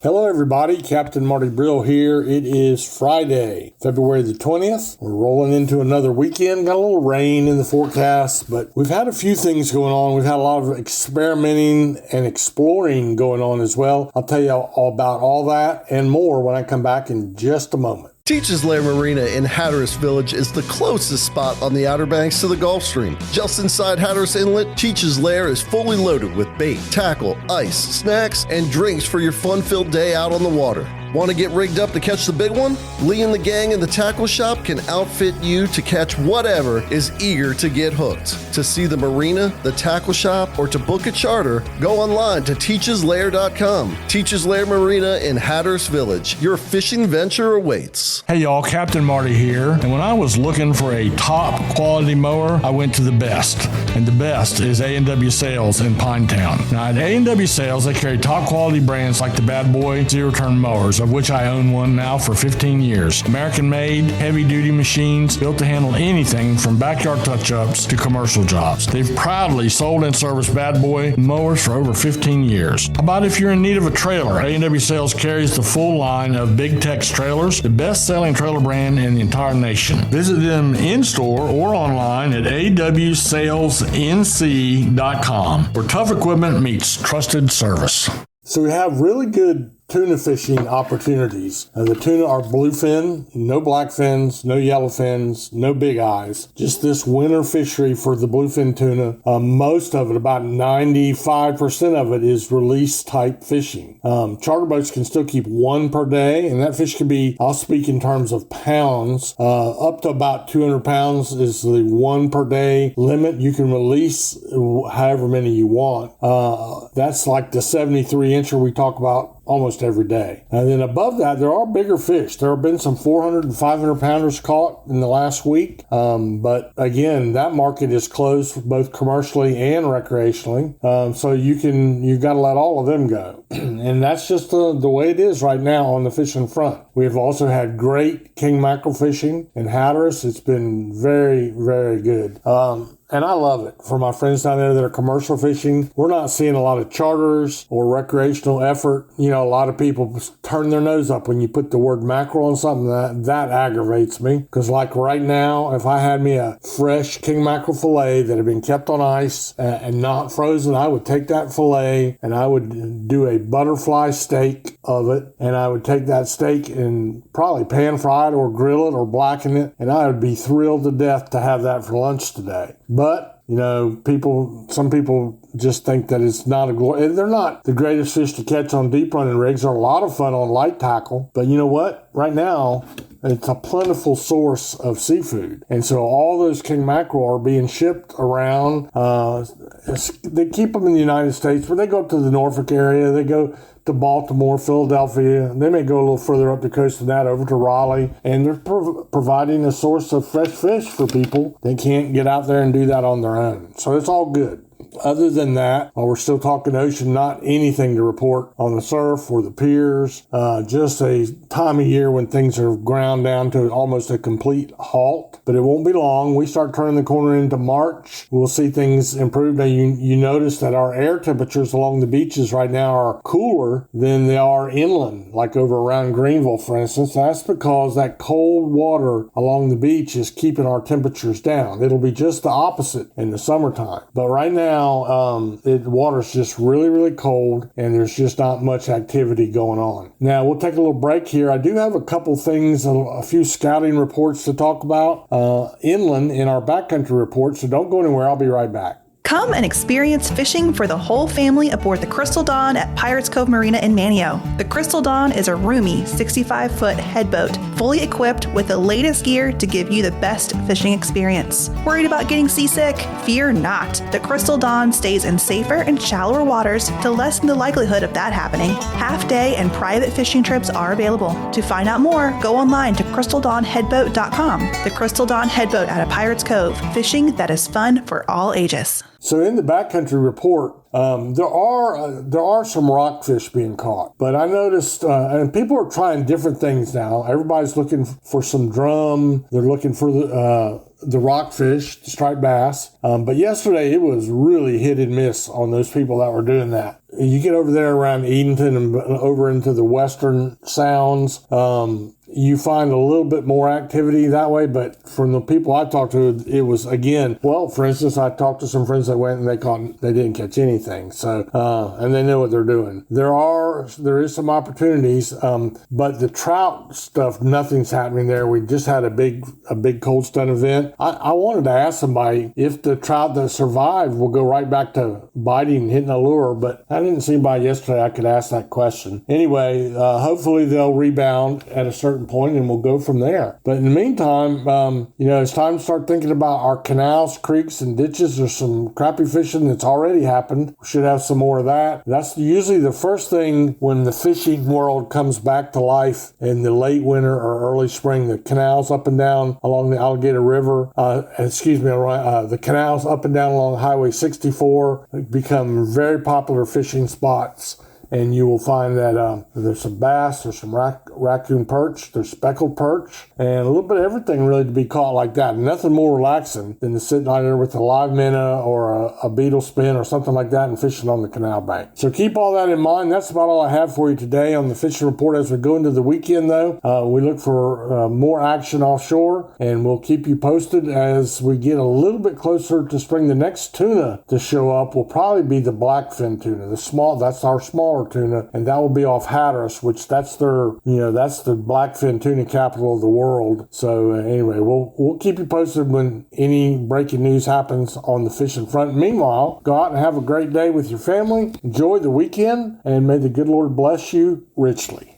Hello everybody, Captain Marty Brill here. It is Friday, February the 20th. We're rolling into another weekend. Got a little rain in the forecast, but we've had a few things going on. We've had a lot of experimenting and exploring going on as well. I'll tell you all about all that and more when I come back in just a moment. Teachers Lair Marina in Hatteras Village is the closest spot on the Outer Banks to the Gulf Stream. Just inside Hatteras Inlet, Teachers Lair is fully loaded with bait, tackle, ice, snacks, and drinks for your fun-filled day out on the water. Want to get rigged up to catch the big one? Lee and the gang in the tackle shop can outfit you to catch whatever is eager to get hooked. To see the marina, the tackle shop, or to book a charter, go online to teacheslair.com. Teachers Lair Marina in Hatteras Village. Your fishing venture awaits. Hey y'all, Captain Marty here. And when I was looking for a top quality mower, I went to the best. And the best is A&W Sales in Pinetown. Now at A&W Sales, they carry top quality brands like the Bad Boy zero-turn mowers, of which I own one now for 15 years. American-made, heavy-duty machines built to handle anything from backyard touch-ups to commercial jobs. They've proudly sold and serviced Bad Boy mowers for over 15 years. How about if you're in need of a trailer? A&W Sales carries the full line of Big Tex trailers, the best-selling trailer brand in the entire nation. Visit them in-store or online at awsalesnc.com, where tough equipment meets trusted service. So we have really good tuna fishing opportunities. The tuna are bluefin, no black fins, no yellow fins, no big eyes. Just this winter fishery for the bluefin tuna. Most of it, about 95% of it, is release type fishing. Charter boats can still keep one per day, and that fish can be, I'll speak in terms of pounds, up to about 200 pounds is the one per day limit. You can release however many you want. That's like the 73-incher we talk about almost every day. And then above that, there are bigger fish. There have been some 400 and 500 pounders caught in the last week. But again, that market is closed both commercially and recreationally. So you've got to let all of them go. And that's just the way it is right now on the fishing front. We've also had great king mackerel fishing in Hatteras. It's been very, very good. And I love it. For my friends down there that are commercial fishing, we're not seeing a lot of charters or recreational effort. You know, a lot of people turn their nose up when you put the word mackerel on something. That aggravates me. Because like right now, if I had me a fresh king mackerel fillet that had been kept on ice and not frozen, I would take that fillet and I would do a butterfly steak of it. And I would take that steak and probably pan fry it or grill it or blacken it. And I would be thrilled to death to have that for lunch today. But, you know, some people just think that it's not they're not the greatest fish to catch on deep running rigs. They're a lot of fun on light tackle. But you know what? Right now, it's a plentiful source of seafood. And so all those king mackerel are being shipped around. They keep them in the United States, but they go up to the Norfolk area. They go to Baltimore, Philadelphia. They may go a little further up the coast than that, over to Raleigh. And they're providing a source of fresh fish for people. They can't get out there and do that on their own. So it's all good. Other than that, we're still talking ocean, not anything to report on the surf or the piers. Just a time of year when things are ground down to almost a complete halt. But it won't be long. We start turning the corner into March. We'll see things improve. Now, you notice that our air temperatures along the beaches right now are cooler than they are inland, like over around Greenville, for instance. That's because that cold water along the beach is keeping our temperatures down. It'll be just the opposite in the summertime. But right now, the water's just really, really cold, and there's just not much activity going on. Now, we'll take a little break here. I do have a couple things, a few scouting reports to talk about inland in our backcountry report, so don't go anywhere. I'll be right back. Come and experience fishing for the whole family aboard the Crystal Dawn at Pirates Cove Marina in Manio. The Crystal Dawn is a roomy 65-foot headboat, fully equipped with the latest gear to give you the best fishing experience. Worried about getting seasick? Fear not. The Crystal Dawn stays in safer and shallower waters to lessen the likelihood of that happening. Half-day and private fishing trips are available. To find out more, go online to crystaldawnheadboat.com. The Crystal Dawn Headboat out of Pirates Cove. Fishing that is fun for all ages. So in the backcountry report, there are some rockfish being caught, but I noticed, and people are trying different things now. Everybody's looking for some drum. They're looking for the rockfish, the striped bass. But yesterday it was really hit and miss on those people that were doing that. You get over there around Edenton and over into the western sounds, you find a little bit more activity that way, but from the people I talked to, it was, again, well, for instance, I talked to some friends that went and they didn't catch anything. So, and they know what they're doing. There is some opportunities, but the trout stuff, nothing's happening there. We just had a big cold stun event. I wanted to ask somebody if the trout that survived will go right back to biting and hitting a lure, but I didn't see anybody yesterday I could ask that question. Anyway, hopefully they'll rebound at a certain point and we'll go from there. But in the meantime, it's time to start thinking about our canals, creeks, and ditches. There's some crappie fishing that's already happened. We should have some more of that. That's usually the first thing when the fishing world comes back to life in the late winter or early spring. The canals up and down along the Alligator River, the canals up and down along Highway 64 become very popular fishing spots. And you will find that there's some bass, there's some raccoon perch, there's speckled perch, and a little bit of everything really to be caught like that. Nothing more relaxing than to sit out there with a live minnow or a beetle spin or something like that and fishing on the canal bank. So keep all that in mind. That's about all I have for you today on the fishing report. As we go into the weekend, though, we look for more action offshore, and we'll keep you posted as we get a little bit closer to spring. The next tuna to show up will probably be the blackfin tuna, that's our smaller tuna, and that will be off Hatteras, which that's the blackfin tuna capital of the world. So anyway, we'll keep you posted when any breaking news happens on the fishing front. Meanwhile, go out and have a great day with your family. Enjoy the weekend, and may the good Lord bless you richly.